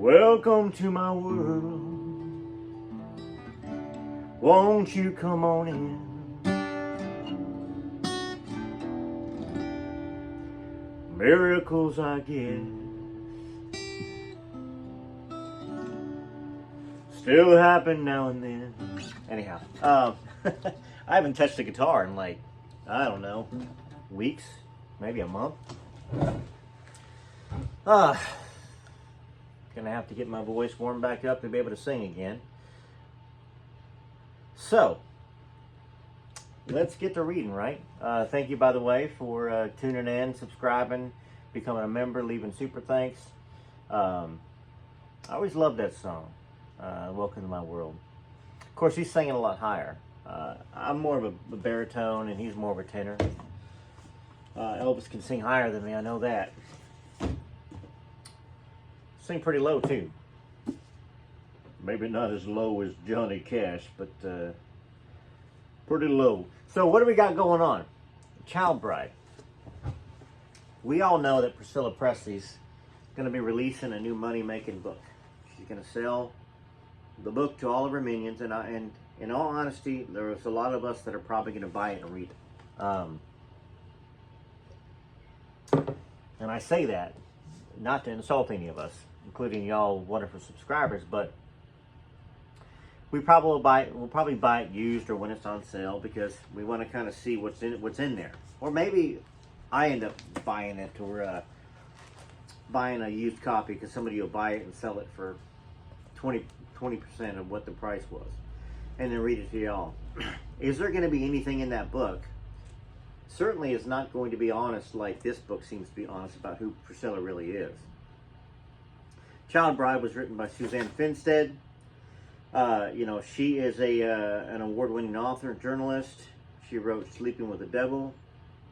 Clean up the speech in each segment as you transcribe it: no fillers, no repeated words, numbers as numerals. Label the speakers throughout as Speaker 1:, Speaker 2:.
Speaker 1: Welcome to my world. Won't you come on in? Miracles, I guess, still happen now and then. Anyhow, I haven't touched the guitar in like, I don't know, weeks, maybe a month. Gonna have to get my voice warmed back up to be able to sing again. So, let's get to reading, right? Thank you, by the way, for tuning in, subscribing, becoming a member, leaving super thanks. I always loved that song, Welcome to My World. Of course, he's singing a lot higher. I'm more of a baritone, and he's more of a tenor. Elvis can sing higher than me, I know that. Sing pretty low, too. Maybe not as low as Johnny Cash, but pretty low. So what do we got going on? Child Bride. We all know that Priscilla Presley's going to be releasing a new money-making book. She's going to sell the book to all of her minions, and in all honesty, there's a lot of us that are probably going to buy it and read it. And I say that not to insult any of us, including y'all wonderful subscribers, but we'll probably buy it used or when it's on sale because we want to kind of see what's in there. Or maybe I end up buying it or buying a used copy because somebody will buy it and sell it for 20% of what the price was, and then read it to y'all. Is there going to be anything in that book? Certainly is not going to be honest like this book seems to be honest about who Priscilla really is. Child Bride was written by Suzanne Finstead. She is an award-winning author and journalist. She wrote Sleeping with the Devil,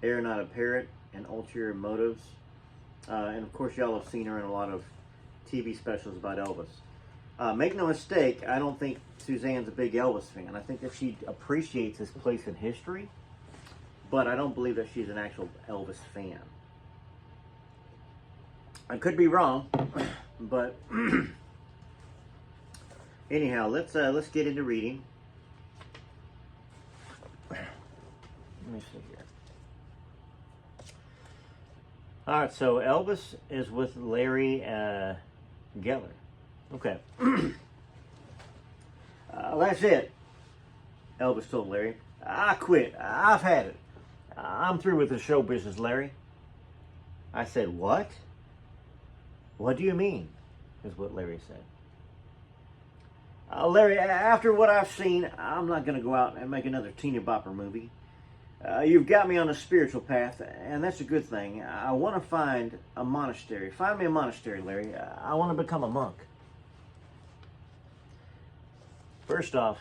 Speaker 1: Air Not a Parrot, and Ulterior Motives. And of course, y'all have seen her in a lot of TV specials about Elvis. Make no mistake, I don't think Suzanne's a big Elvis fan. I think that she appreciates his place in history, but I don't believe that she's an actual Elvis fan. I could be wrong, but anyhow, let's get into reading. Let me see here. All right, so Elvis is with Larry Geller. Okay. That's it. Elvis told Larry. I quit. I've had it. I'm through with the show business, Larry. I said, what? What do you mean? Is what Larry said. Larry, after what I've seen, I'm not going to go out and make another teeny bopper movie. You've got me on a spiritual path, and that's a good thing. I want to find a monastery. Find me a monastery, Larry. I want to become a monk. First off,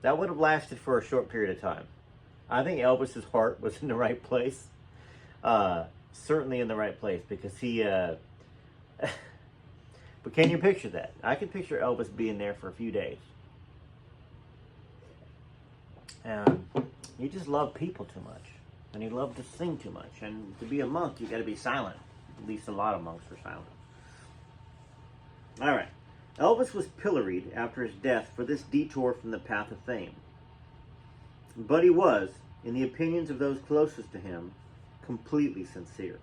Speaker 1: that would have lasted for a short period of time. I think Elvis's heart was in the right place. Certainly in the right place, because he... But can you picture that? I can picture Elvis being there for a few days. And he just loved people too much. And he loved to sing too much. And to be a monk, you got to be silent. At least a lot of monks were silent. All right. Elvis was pilloried after his death for this detour from the path of fame. But he was, in the opinions of those closest to him, completely sincere.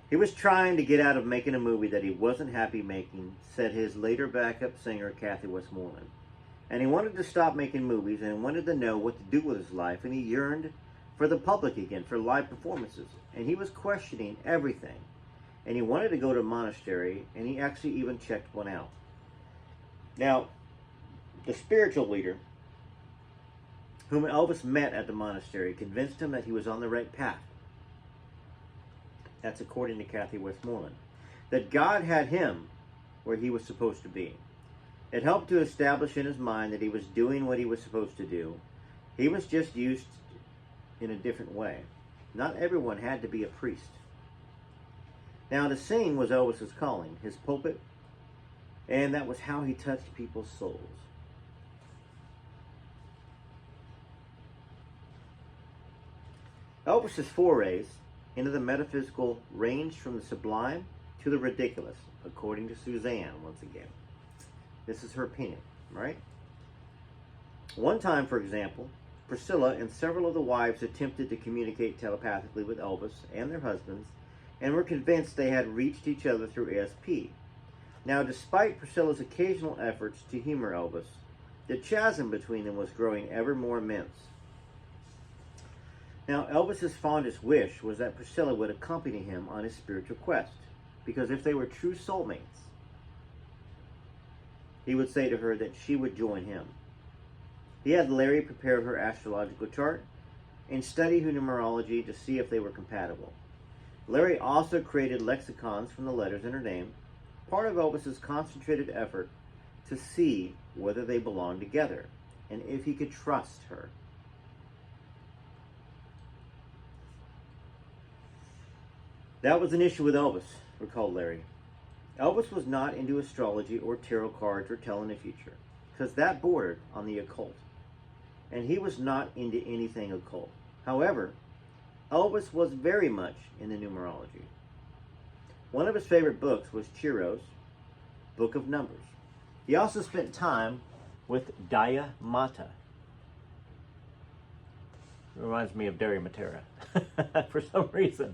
Speaker 1: He was trying to get out of making a movie that he wasn't happy making, said his later backup singer, Kathy Westmoreland. And he wanted to stop making movies and wanted to know what to do with his life, and he yearned for the public again, for live performances. And he was questioning everything. And he wanted to go to a monastery, and he actually even checked one out. Now, the spiritual leader, whom Elvis met at the monastery, convinced him that he was on the right path. That's according to Kathy Westmoreland. That God had him where he was supposed to be. It helped to establish in his mind that he was doing what he was supposed to do. He was just used in a different way. Not everyone had to be a priest. Now, to sing was Elvis's calling, his pulpit, and that was how he touched people's souls. Elvis's forays into the metaphysical ranged from the sublime to the ridiculous, according to Suzanne, once again. This is her opinion, right? One time, for example, Priscilla and several of the wives attempted to communicate telepathically with Elvis and their husbands and were convinced they had reached each other through ESP. Now, despite Priscilla's occasional efforts to humor Elvis, the chasm between them was growing ever more immense. Now, Elvis's fondest wish was that Priscilla would accompany him on his spiritual quest, because if they were true soulmates, he would say to her that she would join him. He had Larry prepare her astrological chart and study her numerology to see if they were compatible. Larry also created lexicons from the letters in her name, part of Elvis's concentrated effort to see whether they belonged together and if he could trust her. That was an issue with Elvis, recalled Larry. Elvis was not into astrology or tarot cards or telling the future, because that bordered on the occult, and he was not into anything occult. However, Elvis was very much into numerology. One of his favorite books was Chiro's Book of Numbers. He also spent time with Daya Mata. It reminds me of Daria Matera for some reason.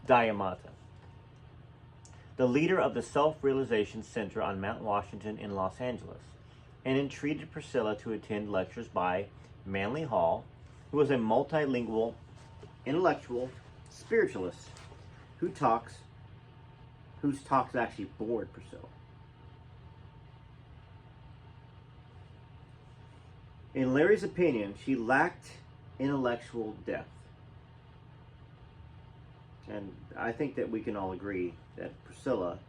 Speaker 1: Daya Mata, the leader of the Self-Realization Center on Mount Washington in Los Angeles, and entreated Priscilla to attend lectures by Manly Hall, who was a multilingual, intellectual spiritualist whose talks actually bored Priscilla. In Larry's opinion, she lacked intellectual depth. And I think that we can all agree that Priscilla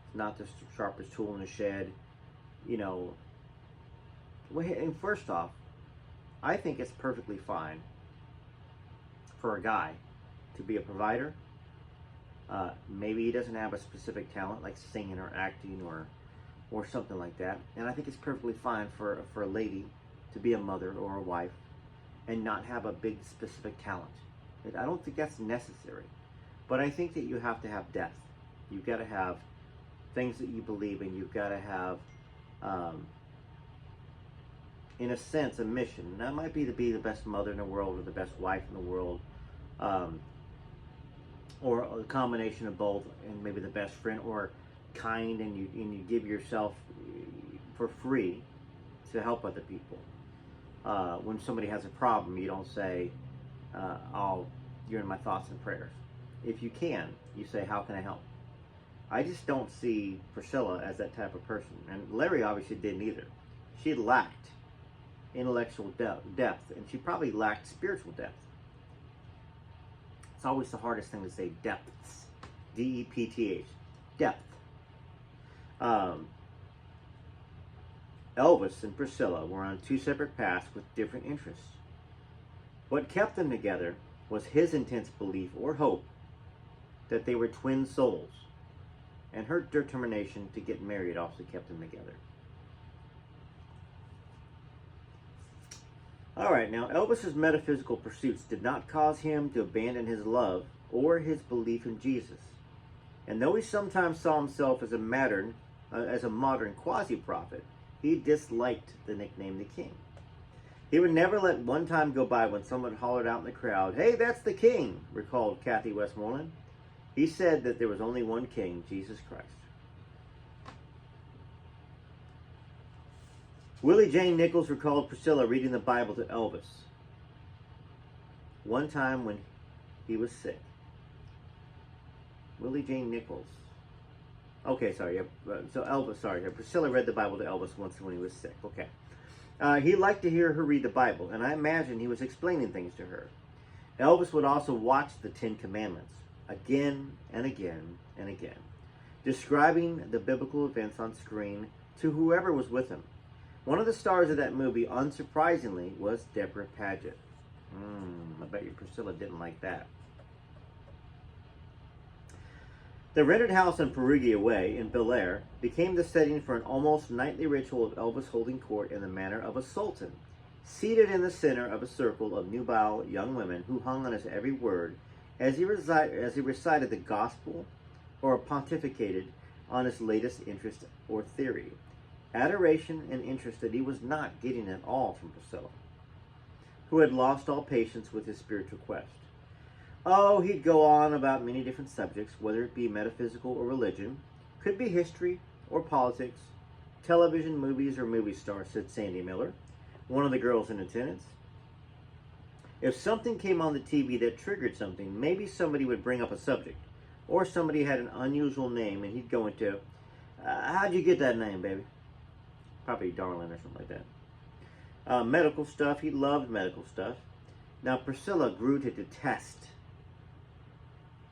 Speaker 1: is not the sharpest tool in the shed. You know, and first off, I think it's perfectly fine for a guy to be a provider. Maybe he doesn't have a specific talent like singing or acting or something like that. And I think it's perfectly fine for a lady to be a mother or a wife and not have a big specific talent. I don't think that's necessary. But I think that you have to have depth. You've got to have things that you believe in. You've got to have, in a sense, a mission. And that might be to be the best mother in the world or the best wife in the world, or a combination of both, and maybe the best friend, or kind, and you give yourself for free to help other people. When somebody has a problem, you don't say, you're in my thoughts and prayers. If you can, you say, how can I help? I just don't see Priscilla as that type of person. And Larry obviously didn't either. She lacked intellectual depth, and she probably lacked spiritual depth. It's always the hardest thing to say, depths. D-E-P-T-H. Depth. Elvis and Priscilla were on two separate paths with different interests. What kept them together was his intense belief or hope that they were twin souls, and her determination to get married also kept them together. Alright, now Elvis's metaphysical pursuits did not cause him to abandon his love or his belief in Jesus. And though he sometimes saw himself as a modern quasi-prophet, he disliked the nickname the King. He would never let one time go by when someone hollered out in the crowd, "Hey, that's the King," recalled Kathy Westmoreland. He said that there was only one King, Jesus Christ. Willie Jane Nichols recalled Priscilla reading the Bible to Elvis one time when he was sick. Willie Jane Nichols. Okay, sorry. So Elvis, sorry. Priscilla read the Bible to Elvis once when he was sick. Okay. He liked to hear her read the Bible, and I imagine he was explaining things to her. Elvis would also watch the Ten Commandments again and again and again, describing the biblical events on screen to whoever was with him. One of the stars of that movie, unsurprisingly, was Deborah Paget. I bet you Priscilla didn't like that. The rented house on Perugia Way in Bel Air became the setting for an almost nightly ritual of Elvis holding court in the manner of a sultan, seated in the center of a circle of nubile young women who hung on his every word as he recited the gospel or pontificated on his latest interest or theory. Adoration and interest that he was not getting at all from Priscilla, who had lost all patience with his spiritual quest. Oh, he'd go on about many different subjects, whether it be metaphysical or religion, could be history or politics, television, movies, or movie stars, said Sandy Miller, one of the girls in attendance. If something came on the TV that triggered something, maybe somebody would bring up a subject, or somebody had an unusual name and he'd go into, how'd you get that name, baby? Probably Darlin or something like that. Medical stuff, he loved medical stuff. Now Priscilla grew to detest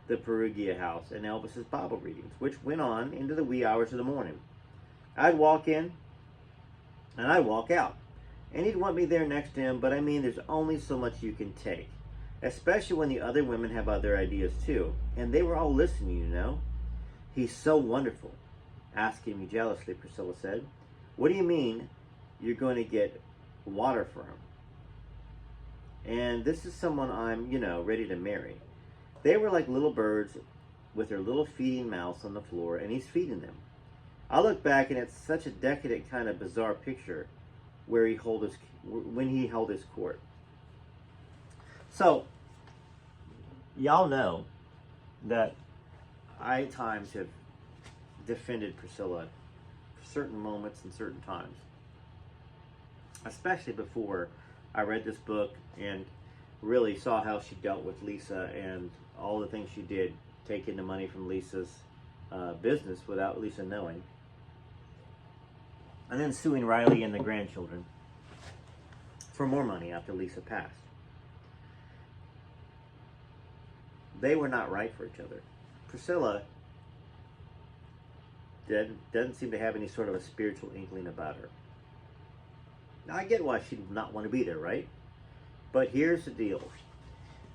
Speaker 1: the Perugia house and Elvis's Bible readings, which went on into the wee hours of the morning. I'd walk in and I'd walk out, and he'd want me there next to him, but I mean, there's only so much you can take, especially when the other women have other ideas too, and they were all listening, you know. He's so wonderful, asking me jealously, Priscilla said. What do you mean you're going to get water for him? And this is someone I'm, ready to marry. They were like little birds with their little feeding mouths on the floor, and he's feeding them. I look back, and it's such a decadent kind of bizarre picture when he held his court. So, y'all know that I at times have defended Priscilla for certain moments and certain times, especially before I read this book and really saw how she dealt with Lisa and all the things she did, taking the money from Lisa's business without Lisa knowing, and then suing Riley and the grandchildren for more money after Lisa passed. They were not right for each other. Priscilla doesn't seem to have any sort of a spiritual inkling about her. Now, I get why she'd not want to be there, right? But here's the deal.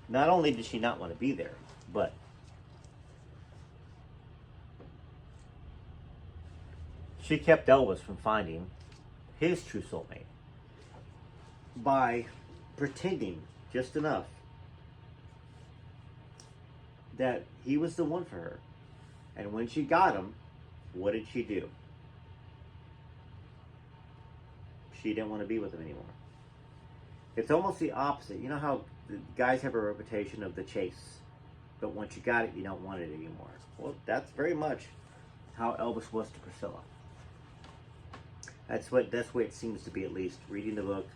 Speaker 1: Not only did she not want to be there, but she kept Elvis from finding his true soulmate by pretending just enough that he was the one for her. And when she got him, what did she do? She didn't want to be with him anymore. It's almost the opposite. You know how the guys have a reputation of the chase, but once you got it, you don't want it anymore. Well, that's very much how Elvis was to Priscilla. That's the way it seems to be, at least. Reading the book,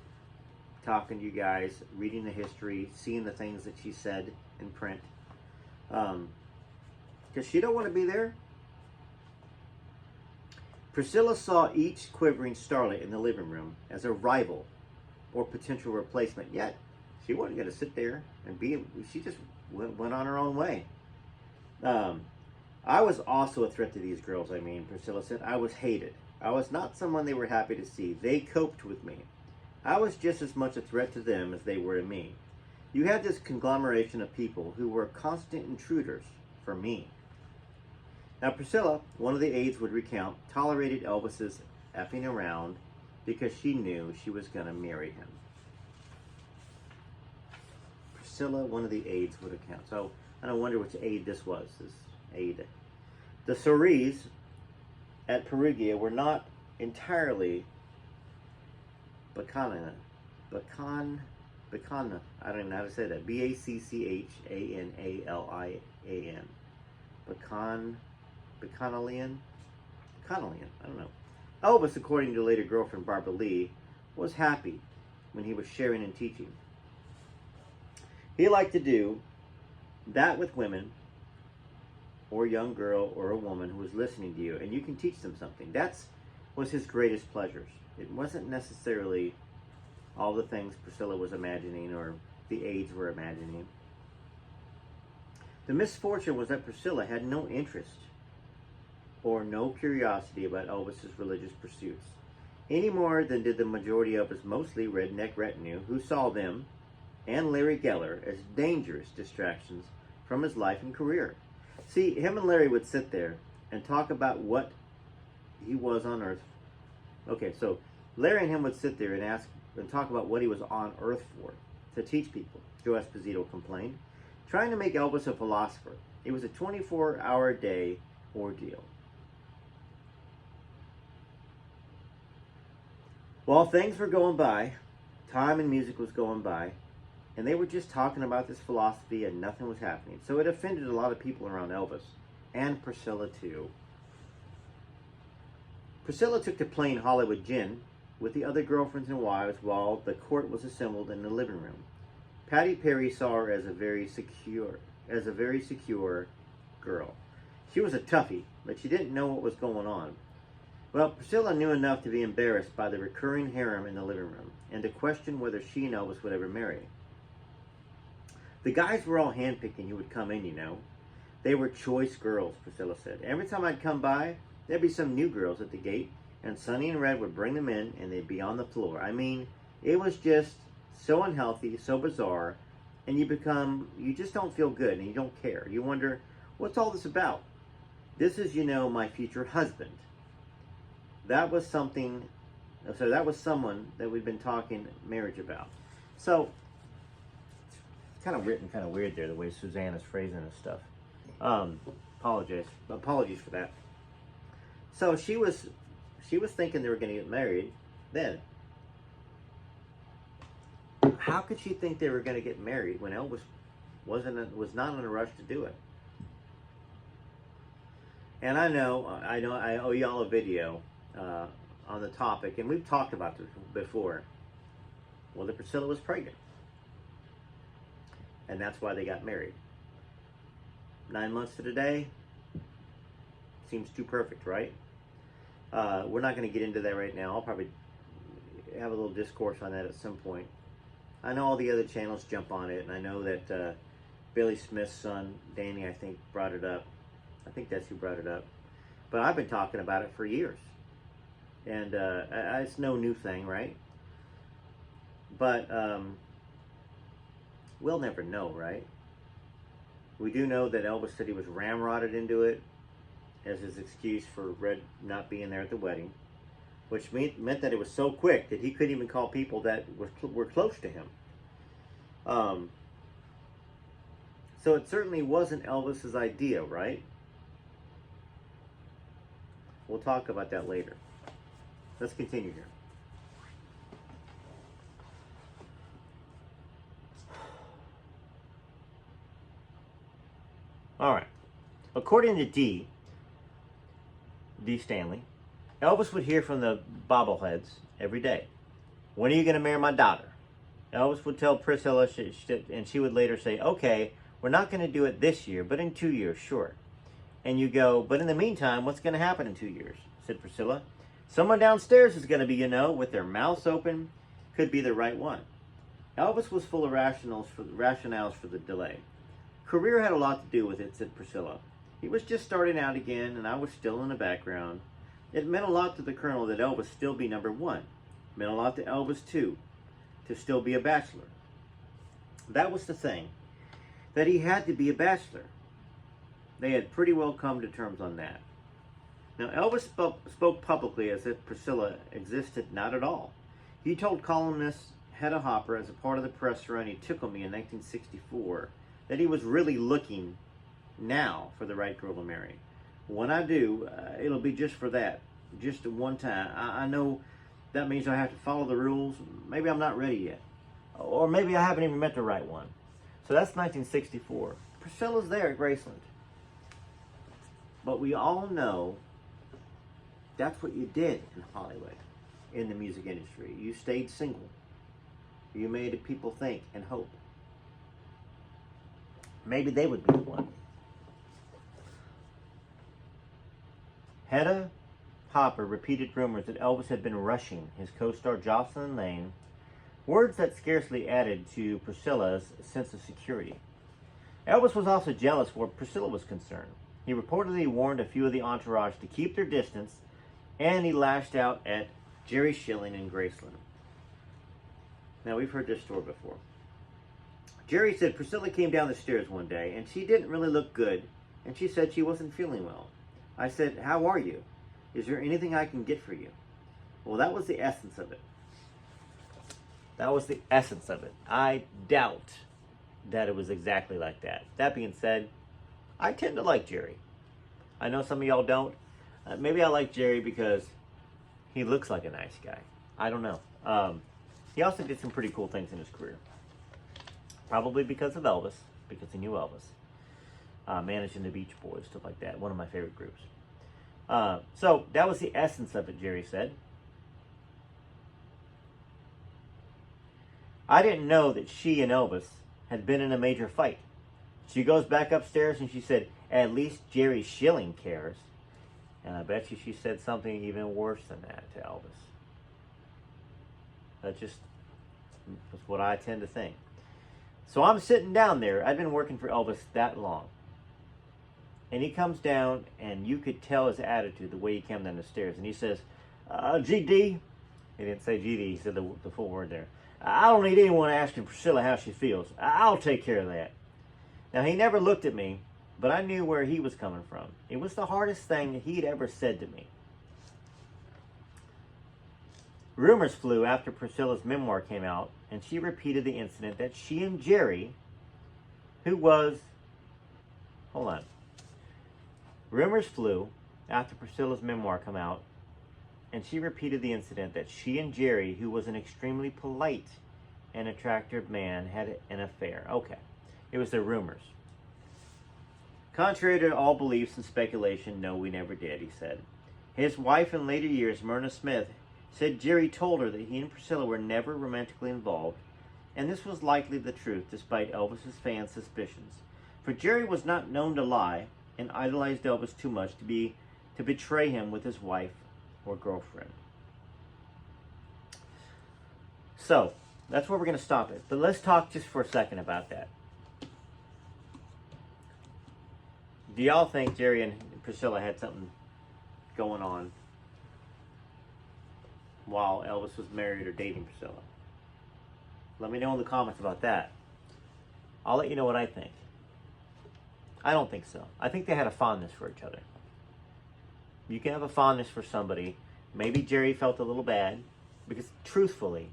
Speaker 1: talking to you guys, reading the history, seeing the things that she said in print. Because she don't want to be there. Priscilla saw each quivering starlet in the living room as a rival or potential replacement, yet she wasn't going to sit there and she just went on her own way. I was also a threat to these girls, Priscilla said. I was hated. I was not someone they were happy to see. They coped with me. I was just as much a threat to them as they were to me. You had this conglomeration of people who were constant intruders for me. Now, Priscilla, one of the aides would recount, tolerated Elvis's effing around because she knew she was going to marry him. Priscilla, one of the aides, would recount. So, I don't wonder which aide this was, this aide. The Sorees at Perugia were not entirely Bacchana. I don't even know how to say that. Bacchanalan. Bacchanalian? I don't know. Elvis, according to later girlfriend Barbara Lee, was happy when he was sharing and teaching. He liked to do that with women, or a young girl, or a woman who was listening to you, and you can teach them something. That was his greatest pleasures. It wasn't necessarily all the things Priscilla was imagining or the aides were imagining. The misfortune was that Priscilla had no interest or no curiosity about Elvis's religious pursuits, any more than did the majority of his mostly redneck retinue, who saw them and Larry Geller as dangerous distractions from his life and career. See, him and Larry would sit there and talk about what he was on earth. Okay, so Larry and him would sit there and talk about what he was on earth for, to teach people, Joe Esposito complained. trying to make Elvis a philosopher. It was a 24-hour-a-day ordeal. While things were going by, time and music was going by, and they were just talking about this philosophy and nothing was happening. So it offended a lot of people around Elvis, and Priscilla too. Priscilla took to playing Hollywood gin with the other girlfriends and wives while the court was assembled in the living room. Patty Perry saw her as a very secure girl. She was a toughie, but she didn't know what was going on. Well, Priscilla knew enough to be embarrassed by the recurring harem in the living room and to question whether she and Elvis would ever marry. The guys were all handpicking who would come in, you know. They were choice girls, Priscilla said. Every time I'd come by, there'd be some new girls at the gate, and Sonny and Red would bring them in, and they'd be on the floor. I mean, it was just so unhealthy, so bizarre, and you just don't feel good, and you don't care. You wonder, what's all this about? This is, you know, my future husband. That was someone that we'd been talking marriage about. So, it's kind of written kind of weird there, the way Suzanne is phrasing this stuff. Apologies for that. So she was thinking they were going to get married then. How could she think they were going to get married when Elvis was not in a rush to do it? And I owe y'all a video on the topic, and we've talked about this before. Well, Priscilla was pregnant, and that's why they got married. 9 months to the day seems too perfect, right? We're not going to get into that right now. I'll probably have a little discourse on that at some point. I know all the other channels jump on it, and I know that Billy Smith's son, Danny, I think, brought it up. I think that's who brought it up. But I've been talking about it for years. And it's no new thing, right? But we'll never know, right? We do know that Elvis said he was ramrodded into it as his excuse for Red not being there at the wedding, which meant that it was so quick that he couldn't even call people that were close to him. So it certainly wasn't Elvis's idea, right? We'll talk about that later. Let's continue here. All right. According to D. Stanley, Elvis would hear from the bobbleheads every day. When are you going to marry my daughter? Elvis would tell Priscilla, and she would later say, okay, we're not going to do it this year, but in 2 years, sure. And you go, but in the meantime, what's going to happen in 2 years? Said Priscilla. Someone downstairs is going to be, you know, with their mouths open, could be the right one. Elvis was full of rationales for the delay. Career had a lot to do with it, said Priscilla. He was just starting out again, and I was still in the background. It meant a lot to the Colonel that Elvis still be number one. It meant a lot to Elvis, too, to still be a bachelor. That was the thing, that he had to be a bachelor. They had pretty well come to terms on that. Now, Elvis spoke publicly as if Priscilla existed not at all. He told columnist Hedda Hopper, as a part of the press run he took on me in 1964, that he was really looking now for the right girl to marry. When I do, it'll be just for that, just one time. I know that means I have to follow the rules. Maybe I'm not ready yet. Or maybe I haven't even met the right one. So that's 1964. Priscilla's there at Graceland. But we all know that's what you did in Hollywood, in the music industry. You stayed single. You made people think and hope. Maybe they would be the one. Hedda Hopper repeated rumors that Elvis had been rushing his co-star Jocelyn Lane, words that scarcely added to Priscilla's sense of security. Elvis was also jealous where Priscilla was concerned. He reportedly warned a few of the entourage to keep their distance, and he lashed out at Jerry Schilling in Graceland. Now, we've heard this story before. Jerry said Priscilla came down the stairs one day, and she didn't really look good, and she said she wasn't feeling well. I said, how are you? Is there anything I can get for you? Well, that was the essence of it. That was the essence of it. I doubt that it was exactly like that. That being said, I tend to like Jerry. I know some of y'all don't. Maybe I like Jerry because he looks like a nice guy. I don't know. He also did some pretty cool things in his career. Probably because of Elvis, because he knew Elvis. Managing the Beach Boys, stuff like that. One of my favorite groups. So that was the essence of it, Jerry said. I didn't know that she and Elvis had been in a major fight. She goes back upstairs and she said, at least Jerry Schilling cares. And I bet you she said something even worse than that to Elvis. That just was what I tend to think. So I'm sitting down there. I've been working for Elvis that long. And he comes down, and you could tell his attitude, the way he came down the stairs. And he says, GD. He didn't say GD, he said the full word there. I don't need anyone asking Priscilla how she feels. I'll take care of that. Now, he never looked at me, but I knew where he was coming from. It was the hardest thing that he'd ever said to me. Rumors flew after Priscilla's memoir came out, and she repeated the incident that she and Jerry, who was... Hold on. Rumors flew after Priscilla's memoir came out, and she repeated the incident that she and Jerry, who was an extremely polite and attractive man, had an affair. Okay. It was the rumors. Contrary to all beliefs and speculation, no, we never did, he said. His wife in later years, Myrna Smith, said Jerry told her that he and Priscilla were never romantically involved, and this was likely the truth despite Elvis's fans' suspicions. For Jerry was not known to lie and idolized Elvis too much to betray him with his wife or girlfriend. So, that's where we're going to stop it. But let's talk just for a second about that. Do y'all think Jerry and Priscilla had something going on while Elvis was married or dating Priscilla? Let me know in the comments about that. I'll let you know what I think. I don't think so. I think they had a fondness for each other. You can have a fondness for somebody. Maybe Jerry felt a little bad because, truthfully,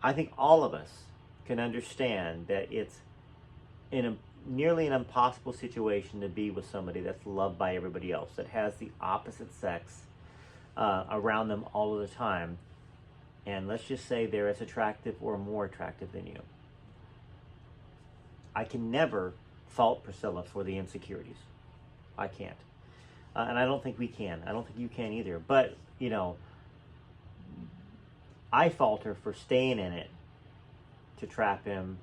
Speaker 1: I think all of us can understand that it's nearly an impossible situation to be with somebody that's loved by everybody else, that has the opposite sex around them all of the time, and let's just say they're as attractive or more attractive than you. I can never fault Priscilla for the insecurities. I can't. And I don't think we can. I don't think you can either. But, you know, I fault her for staying in it to trap him,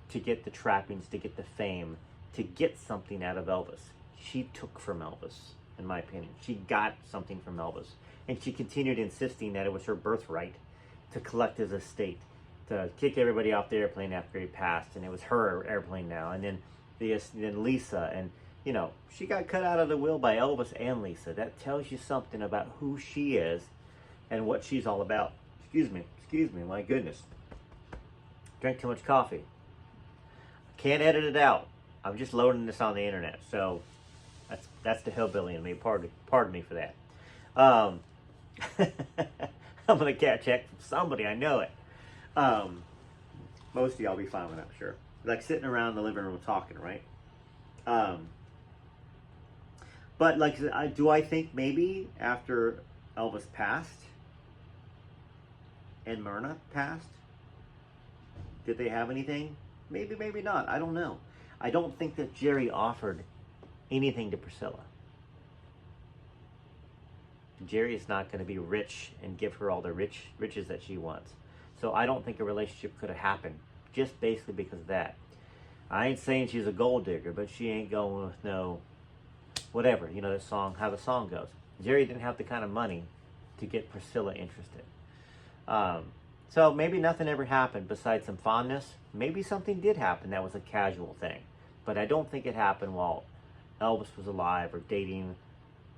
Speaker 1: to get the trappings, to get the fame, to get something out of Elvis. She took from Elvis, in my opinion. She got something from Elvis. And she continued insisting that it was her birthright to collect his estate, to kick everybody off the airplane after he passed, and it was her airplane now. And then Lisa, and you know, she got cut out of the will by Elvis and Lisa. That tells you something about who she is and what she's all about. Excuse me, my goodness. Drank too much coffee. Can't edit it out. I'm just loading this on the internet, so that's the hillbilly in me. Pardon me for that. I'm gonna catch heck from somebody. I know it. Most of y'all be fine with that, I'm sure. Like sitting around the living room talking, right? But like, do I think maybe after Elvis passed and Myrna passed, did they have anything? Maybe, maybe not. I don't know. I don't think that Jerry offered anything to Priscilla. Jerry is not going to be rich and give her all the riches that she wants. So I don't think a relationship could have happened just basically because of that. I ain't saying she's a gold digger, but she ain't going with no whatever. You know the song, how the song goes. Jerry didn't have the kind of money to get Priscilla interested. So maybe nothing ever happened besides some fondness. Maybe something did happen that was a casual thing. But I don't think it happened while Elvis was alive or dating.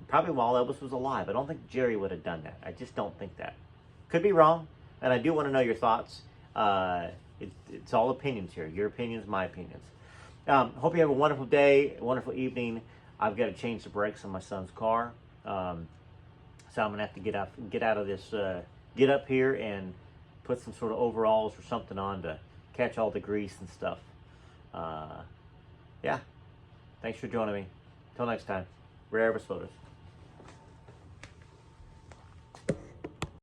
Speaker 1: Probably while Elvis was alive. I don't think Jerry would have done that. I just don't think that. Could be wrong. And I do want to know your thoughts. It's all opinions here. Your opinions, my opinions. Hope you have a wonderful day, a wonderful evening. I've got to change the brakes on my son's car. So I'm going to have to get out of this, get up here and put some sort of overalls or something on to catch all the grease and stuff. Yeah. Thanks for joining me. Till next time. Rare Elvis Photos.